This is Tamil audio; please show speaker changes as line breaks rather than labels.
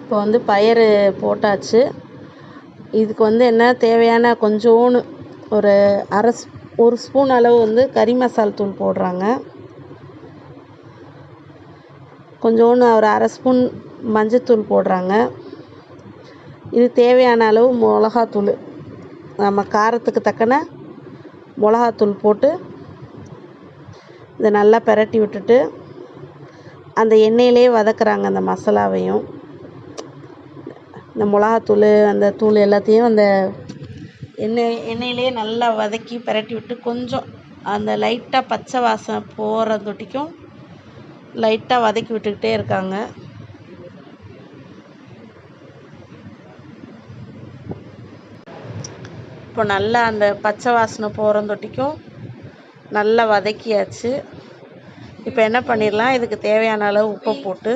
இப்போ வந்து பயறு போட்டாச்சு. இதுக்கு வந்து என்ன தேவையான கொஞ்சோன்னு ஒரு ஒரு ஸ்பூன் அளவு வந்து கறி மசால் தூள் போடுறாங்க. கொஞ்சோன்னு ஒரு அரை ஸ்பூன் மஞ்சத்தூள் போடுறாங்க. இது தேவையான அளவு மிளகாத்தூள், நம்ம காரத்துக்கு தக்கன மிளகாத்தூள் போட்டு இதை நல்லா பிரட்டி விட்டுட்டு அந்த எண்ணெயிலே வதக்குறாங்க. அந்த மசாலாவையும் இந்த மிளகாத்தூள் அந்த தூள் எல்லாத்தையும் அந்த எண்ணெயிலே நல்லா வதக்கி பிரட்டி விட்டு கொஞ்சம் அந்த லைட்டாக பச்சை வாசனை போகிற தொட்டிக்கும் லைட்டாக வதக்கி விட்டுக்கிட்டே இருக்காங்க. இப்போ நல்லா அந்த பச்சை வாசனை போகிற தொட்டிக்கும் நல்லா வதக்கியாச்சு. இப்போ என்ன பண்ணிடலாம், இதுக்கு தேவையான அளவு உப்பை போட்டு